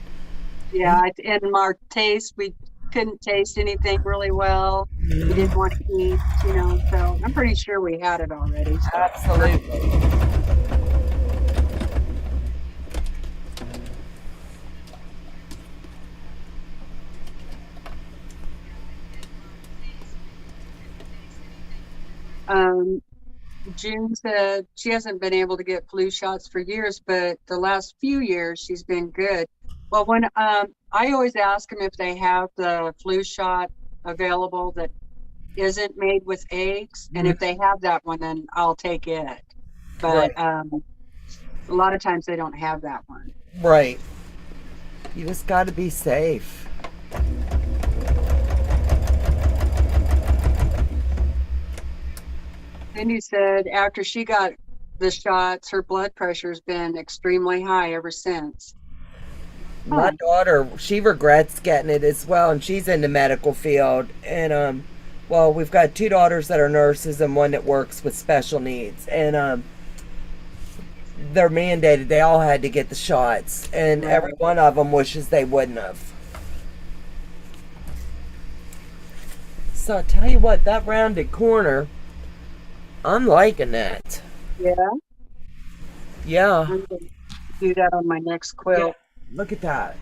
Yeah, and our taste, we couldn't taste anything really well. We didn't want to eat, so I'm pretty sure we had it already. So. Absolutely. June said she hasn't been able to get flu shots for years, but the last few years she's been good. Well, when I always ask them if they have the flu shot available that isn't made with eggs, and if they have that one, then I'll take it. But a lot of times they don't have that one. Right. You just got to be safe. Cindy said after she got the shots, her blood pressure's been extremely high ever since. My daughter, she regrets getting it as well, and she's in the medical field. And well, we've got 2 daughters that are nurses and one that works with special needs, and they're mandated. They all had to get the shots, and every one of them wishes they wouldn't have. So I tell you what, that rounded corner, I'm liking that. Yeah? Yeah. I'm going to do that on my next quilt. Yeah. Look at that.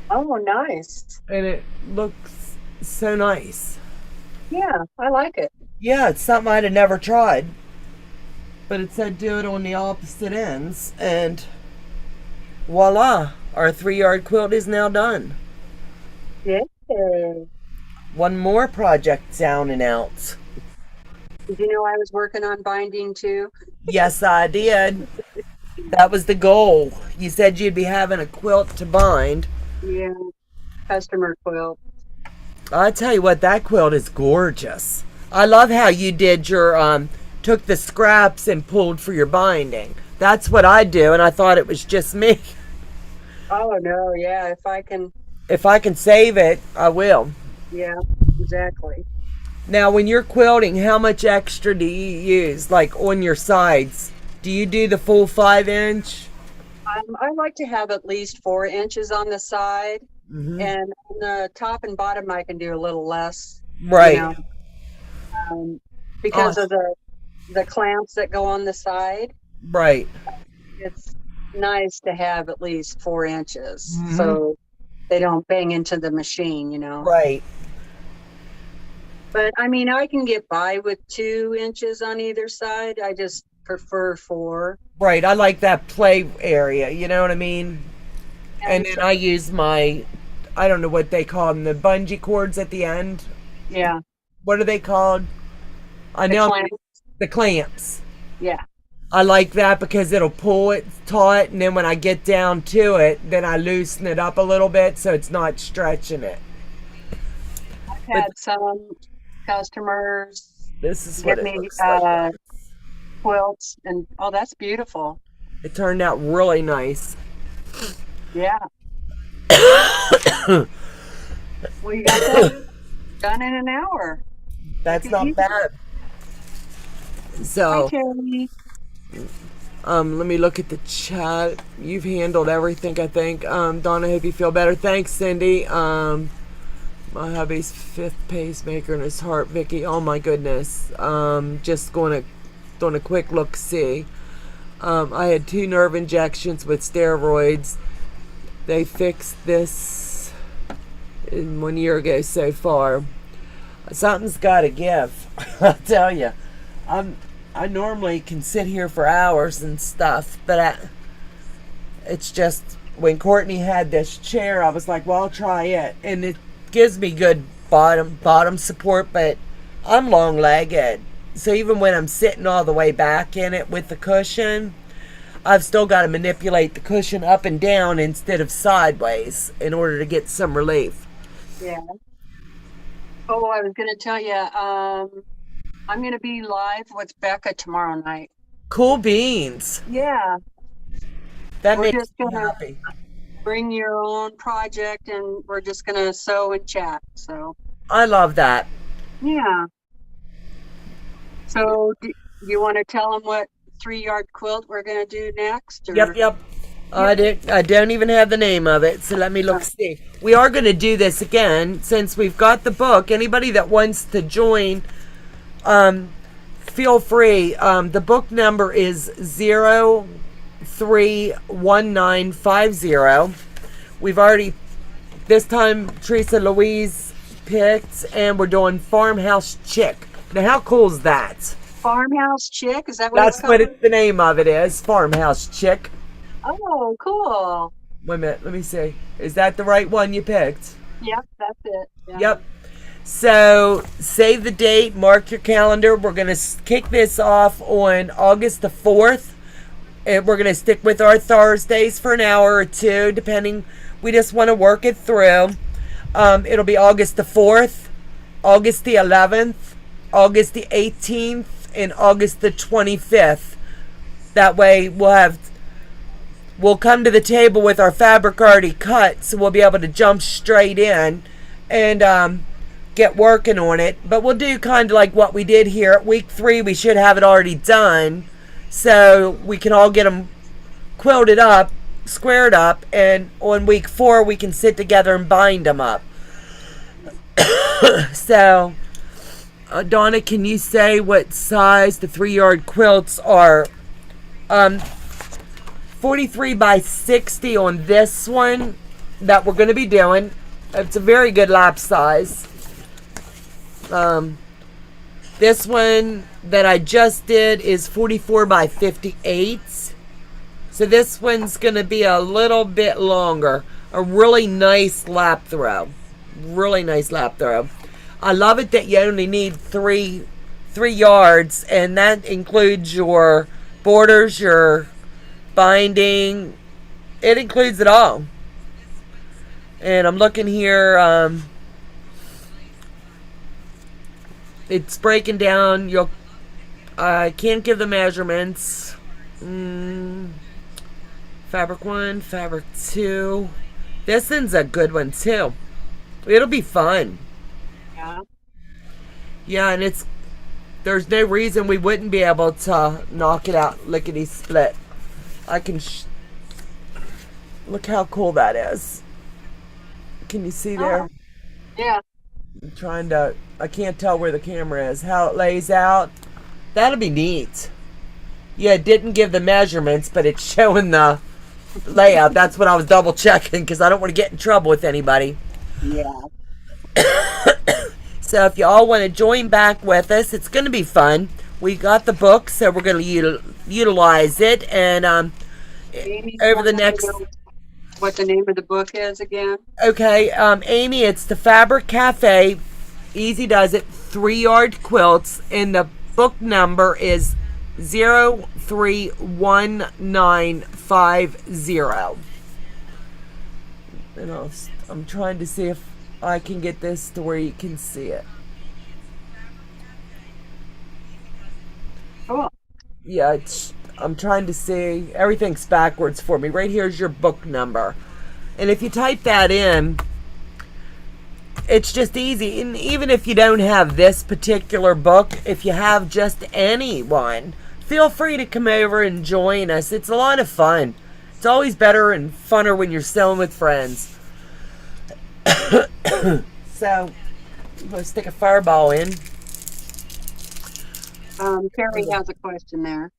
Oh, nice. And it looks so nice. Yeah, I like it. Yeah, it's something I'd have never tried. But it said do it on the opposite ends, and Voila, our 3-yard quilt is now done. Yeah. One more project down and out. Did you know I was working on binding too? Yes, I did. That was the goal. You said you'd be having a quilt to bind. Yeah, customer quilt. I tell you what, that quilt is gorgeous. I love how you did your took the scraps and pulled for your binding. That's what I do, and I thought it was just me. Oh no, yeah, If I can save it, I will. yeah, exactly. Now, when you're quilting, how much extra do you use, like on your sides? Do you do the full 5-inch? I like to have at least 4 inches on the side, Mm-hmm. and on the top and bottom I can do a little less. Right. You know, because of the clamps that go on the side. Right. It's nice to have at least 4 inches, Mm-hmm. so they don't bang into the machine. You know. Right. But I mean, I can get by with 2 inches on either side. I just prefer 4. Right. I like that play area. You know what I mean? And then I use my, I don't know what they call them, the bungee cords at the end. Yeah. What are they called? I The know clamps. the clamps. Yeah. I like that because it'll pull it taut, and then when I get down to it, then I loosen it up a little bit so it's not stretching it. I've had some customers This is get what it me looks like. quilts, and oh, that's beautiful. It turned out really nice. Yeah. Well, you got that done in an hour. That's not bad. Hi, So, Terry. let me look at the chat. You've handled everything, I think. Donna, I hope you feel better. Thanks, Cindy. My hubby's 5th pacemaker in his heart, Vicky. Oh my goodness. Just doing a quick look see. I had 2 nerve injections with steroids. They fixed this in 1 year ago so far. Something's got to give. I'll tell you. I normally can sit here for hours and stuff, but it's just when Courtney had this chair, I was like, well, I'll try it, and it gives me good bottom support, but I'm long-legged, so even when I'm sitting all the way back in it with the cushion, I've still got to manipulate the cushion up and down instead of sideways in order to get some relief. Yeah. Oh, I was going to tell you, I'm going to be live with Becca tomorrow night. Cool beans. Yeah. That We're makes just me gonna happy. bring your own project, and we're just going to sew and chat. So, I love that. yeah. So, do you want to tell them what 3-yard quilt we're going to do next? Or? Yep. I don't even have the name of it, so let me look. See, we are going to do this again since we've got the book. Anybody that wants to join, feel free. The book number is 031950. We've already, this time Teresa Louise picked, and we're doing Farmhouse Chick. Now, how cool is that? Farmhouse Chick? Is that what That's it's called? the name of it is, Farmhouse Chick. Oh, cool. Wait a minute, let me see. Is that the right one you picked? Yep, that's it. Yeah. Yep. So, save the date, mark your calendar. We're going to kick this off on August the 4th. And we're going to stick with our Thursdays for an hour or two, depending. We just want to work it through. It'll be August the 4th, August the 11th, August the 18th, and August the 25th. That way we'll come to the table with our fabric already cut, so we'll be able to jump straight in and get working on it. But we'll do kind of like what we did here at week 3. We should have it already done, so we can all get them quilted up, squared up, and on week 4 we can sit together and bind them up. So, Donna, can you say what size the 3-yard quilts are? 43 by 60 on this one that we're going to be doing. It's a very good lap size. This one that I just did is 44 by 58. So this one's going to be a little bit longer. A really nice lap throw. Really nice lap throw. I love it that you only need three yards, and that includes your borders, your binding. It includes it all. And I'm looking here. It's breaking down. I can't give the measurements. Fabric 1, fabric 2. This one's a good one too. It'll be fun. Yeah. Yeah, and there's no reason we wouldn't be able to knock it out lickety split. I can look how cool that is. Can you see there? Yeah. I can't tell where the camera is. How it lays out. That'll be neat. Yeah, it didn't give the measurements, but it's showing the layout. That's what I was double checking because I don't want to get in trouble with anybody. Yeah. So if you all want to join back with us, it's going to be fun. We got the book, so we're going to utilize it. And Amy, over the next... What the name of the book is again? Okay, Amy, it's the Fabric Cafe. Easy does it. 3-yard quilts. And the book number is 031950. And I'm trying to see if I can get this to where you can see it. Cool. Yeah, I'm trying to see. Everything's backwards for me. Right here's your book number. And if you type that in, it's just easy. And even if you don't have this particular book, if you have just any one, feel free to come over and join us. It's a lot of fun. It's always better and funner when you're selling with friends. So, I'm going to stick a fireball in. Terry has a question there.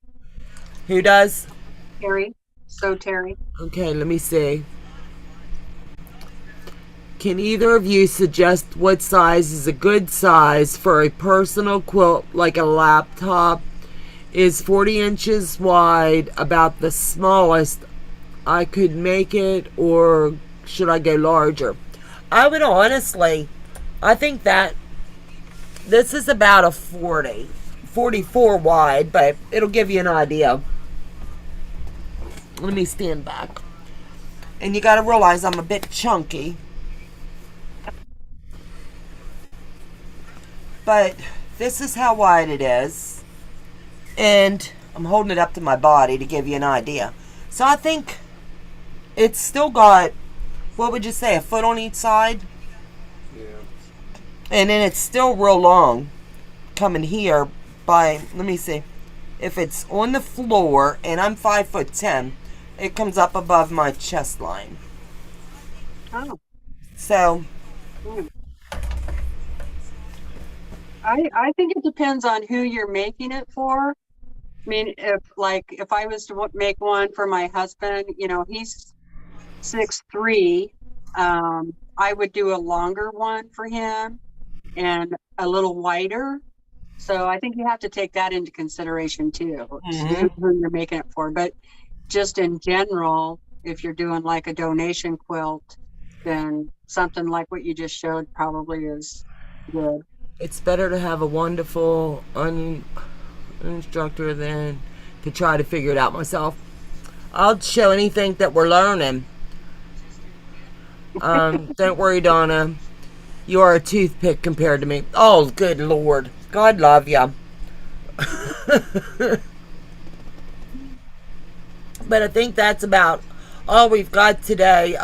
Who does? Terry. So Terry. Okay, let me see. Can either of you suggest what size is a good size for a personal quilt, like a laptop? Is 40 inches wide about the smallest I could make it, or should I go larger? I would honestly, I think that this is about a 44 wide, but it'll give you an idea. Let me stand back. And you got to realize I'm a bit chunky. But this is how wide it is. And I'm holding it up to my body to give you an idea. So I think it's still got, what would you say, a foot on each side? Yeah. And then it's still real long coming here by, let me see. If it's on the floor and I'm 5'10", it comes up above my chest line. Oh. So. I think it depends on who you're making it for. I mean, if I was to make one for my husband, he's 6'3". I would do a longer one for him and a little wider. So I think you have to take that into consideration too, who you're making it for. But just in general, if you're doing like a donation quilt, then something like what you just showed probably is good. It's better to have a wonderful instructor than to try to figure it out myself. I'll show anything that we're learning. Don't worry, Donna. You are a toothpick compared to me. Oh, good Lord. God love ya. But I think that's about all we've got today.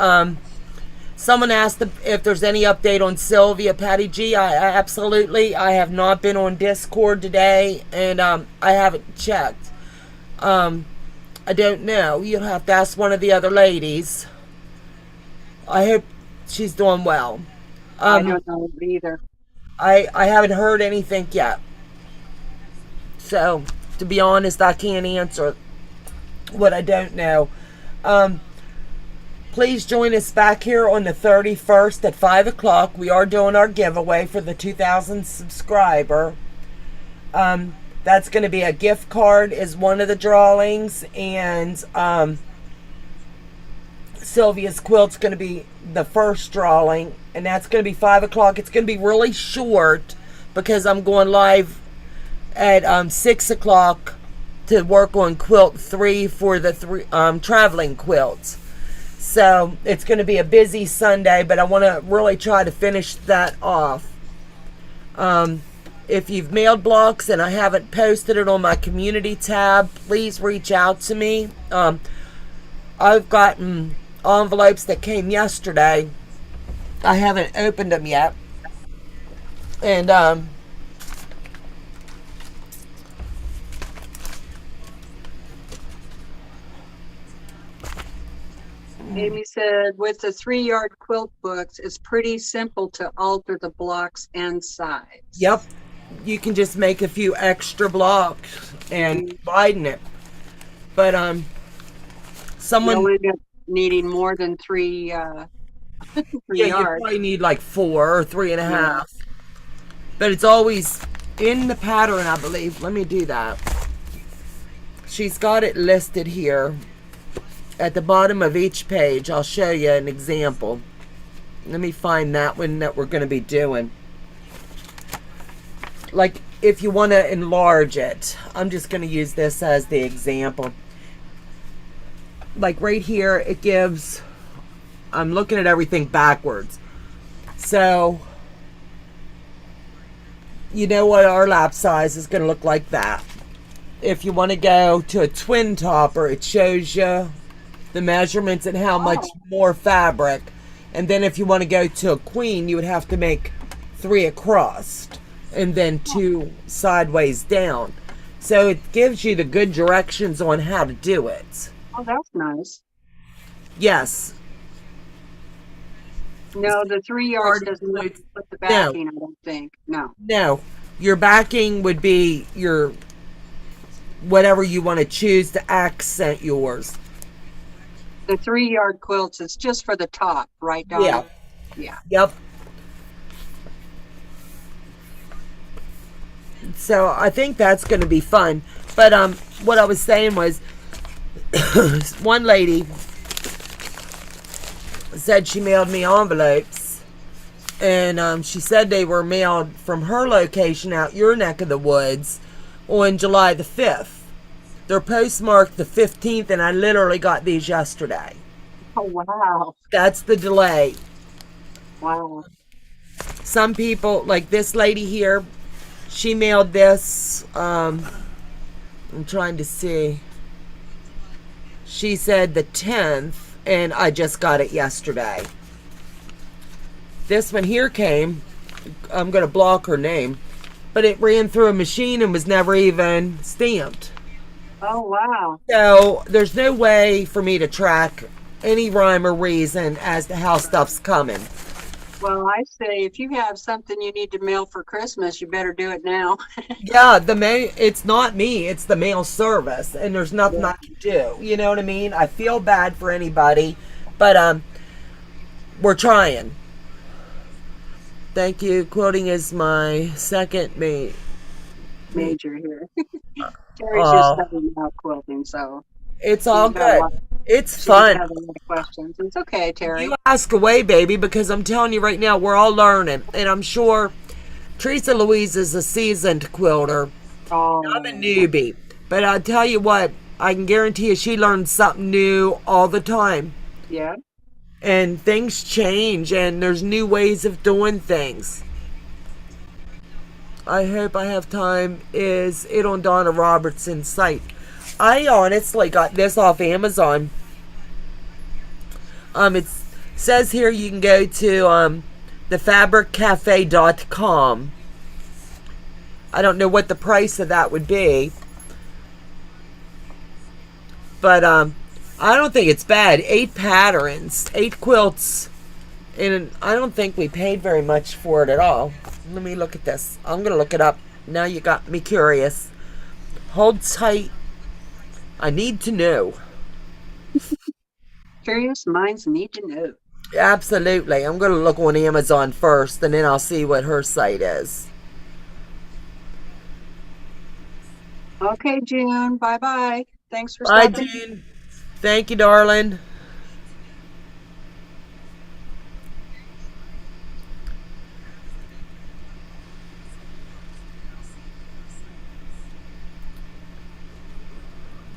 Someone asked if there's any update on Sylvia, Patty G. I have not been on Discord today, and I haven't checked. I don't know. You'll have to ask one of the other ladies. I hope she's doing well. I don't know either. I haven't heard anything yet. So, to be honest, I can't answer what I don't know. Please join us back here on the 31st at 5 o'clock. We are doing our giveaway for the 2,000 subscriber. That's going to be a gift card is one of the drawings. And Sylvia's quilt's going to be the first drawing, and that's going to be 5 o'clock. It's going to be really short because I'm going live at 6 o'clock to work on quilt 3 for the traveling quilts. So it's going to be a busy Sunday, but I want to really try to finish that off. If you've mailed blocks and I haven't posted it on my community tab, please reach out to me. I've gotten envelopes that came yesterday. I haven't opened them yet. And Amy said, with the 3-yard quilt books, it's pretty simple to alter the blocks and size. yep, you can just make a few extra blocks and widen it. But someone, You'll end up needing more than 3 yeah, you yards. probably need like 4 or 3.5. But it's always in the pattern, I believe. Let me do that. She's got it listed here at the bottom of each page. I'll show you an example. Let me find that one that we're going to be doing. Like, if you want to enlarge it, I'm just going to use this as the example. Like right here, it gives, I'm looking at everything backwards. So, you know what our lap size is going to look like that. If you want to go to a twin topper, it shows you the measurements and how much more fabric. And then if you want to go to a queen, you would have to make 3 across and then 2 sideways down. So it gives you the good directions on how to do it. Oh, that's nice. Yes. No, the 3 yards doesn't put the backing, I don't think. No. No. Your backing would be your whatever you want to choose to accent yours. The 3-yard quilts, it's just for the top, right, Donna? Yeah. Yeah. Yep. So I think that's going to be fun. But what I was saying was, one lady said she mailed me envelopes, and she said they were mailed from her location out your neck of the woods on July the 5th. They're postmarked the 15th, and I literally got these yesterday. Oh, wow. That's the delay. Wow. Some people, like this lady here, she mailed this, I'm trying to see. She said the 10th, and I just got it yesterday. This one here came, I'm going to block her name, but it ran through a machine and was never even stamped. Oh, wow. So there's no way for me to track any rhyme or reason as to how stuff's coming. Well, I say if you have something you need to mail for Christmas, you better do it now. Yeah, it's not me, it's the mail service, and there's nothing I can do. You know what I mean? I feel bad for anybody, but we're trying. Thank you. Quilting is my second major here. Terry's just studying out quilting, so it's all good. It's fun. Have a lot of questions. It's okay, Terry. You ask away, baby, because I'm telling you right now, we're all learning, and I'm sure Teresa Louise is a seasoned quilter. Oh. I'm a newbie, but I'll tell you what, I can guarantee you she learns something new all the time. Yeah. And things change, and there's new ways of doing things. I hope I have time. Is it on Donna Robertson's site? I honestly got this off Amazon. It says here you can go to thefabriccafe.com. I don't know what the price of that would be, but I don't think it's bad. 8 patterns, 8 quilts, and I don't think we paid very much for it at all. Let me look at this. I'm gonna look it up. Now you got me curious. Hold tight. I need to know. Curious minds need to know. Absolutely. I'm gonna look on Amazon first, and then I'll see what her site is. Okay, June. Bye-bye. Thanks for Bye, stopping. June. Thank you, darling.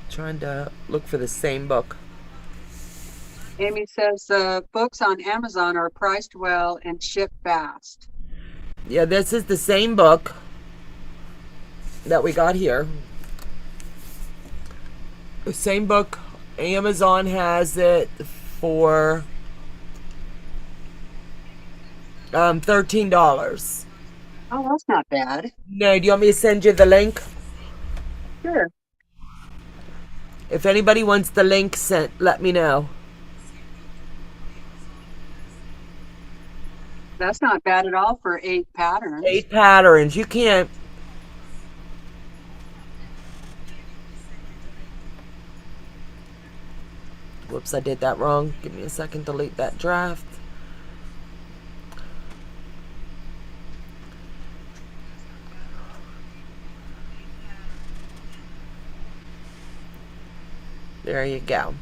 Trying to look for the same book. Amy says books on Amazon are priced well and ship fast. Yeah, this is the same book that we got here. The same book. Amazon has it for $13. Oh, that's not bad. No, do you want me to send you the link? Sure. If anybody wants the link sent, let me know. That's not bad at all for 8 patterns. 8 patterns. You can't. Whoops, I did that wrong. Give me a second to delete that draft. There you go.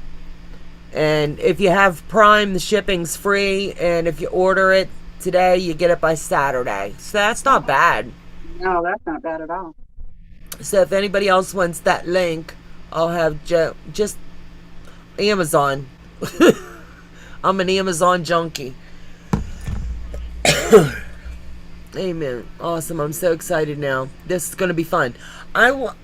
And if you have Prime, the shipping's free. And if you order it today, you get it by Saturday. So that's not bad. No, that's not bad at all. So if anybody else wants that link, I'll have just Amazon. I'm an Amazon junkie. Amen. Awesome. I'm so excited now. This is going to be fun. I want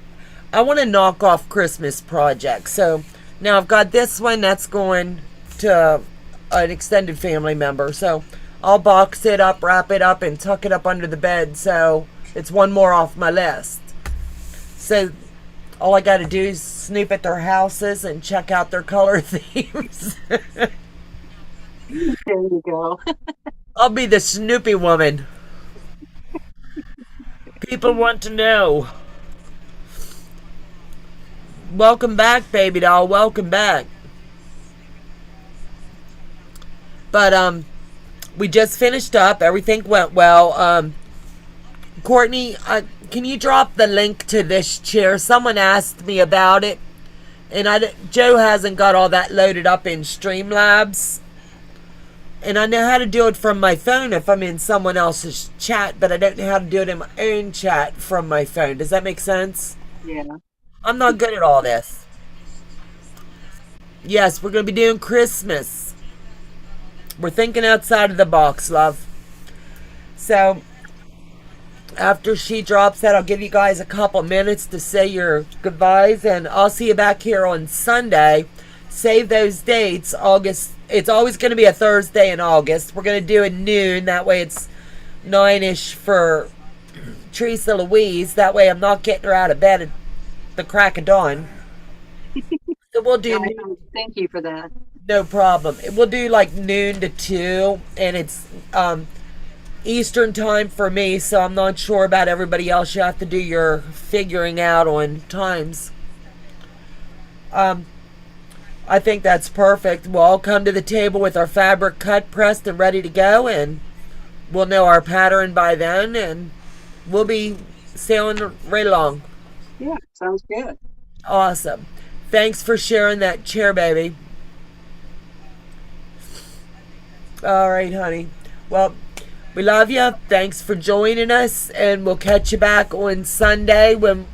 to knock off Christmas projects. So now I've got this one that's going to an extended family member. So I'll box it up, wrap it up, and tuck it up under the bed. So it's one more off my list. So all I got to do is snoop at their houses and check out their color themes. There you go. I'll be the Snoopy woman. People want to know. Welcome back, baby doll. Welcome back. But we just finished up. Everything went well. Courtney, can you drop the link to this chair? Someone asked me about it, and Joe hasn't got all that loaded up in Streamlabs. And I know how to do it from my phone if I'm in someone else's chat, but I don't know how to do it in my own chat from my phone. Does that make sense? Yeah. I'm not good at all this. Yes, we're going to be doing Christmas. We're thinking outside of the box, love. So, after she drops that, I'll give you guys a couple minutes to say your goodbyes, and I'll see you back here on Sunday. Save those dates. August. It's always going to be a Thursday in August. We're going to do it noon. That way it's 9-ish for Teresa Louise. That way I'm not getting her out of bed at the crack of dawn. So we'll do noon. Thank you for that. No problem. We'll do like noon to 2, and it's Eastern time for me, so I'm not sure about everybody else. You have to do your figuring out on times. I think that's perfect. We'll all come to the table with our fabric cut, pressed, and ready to go, and we'll know our pattern by then, and we'll be sailing right along. Yeah, sounds good. Awesome. Thanks for sharing that chair, baby. All right, honey. Well, we love you. Thanks for joining us, and we'll catch you back on Sunday when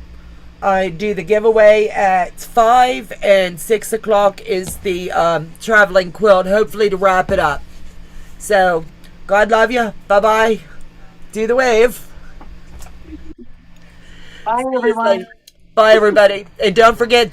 I do the giveaway at 5, and 6 o'clock is the traveling quilt, hopefully to wrap it up. So, God love you. Bye-bye. Do the wave. Bye, everyone. Bye, everybody. And don't forget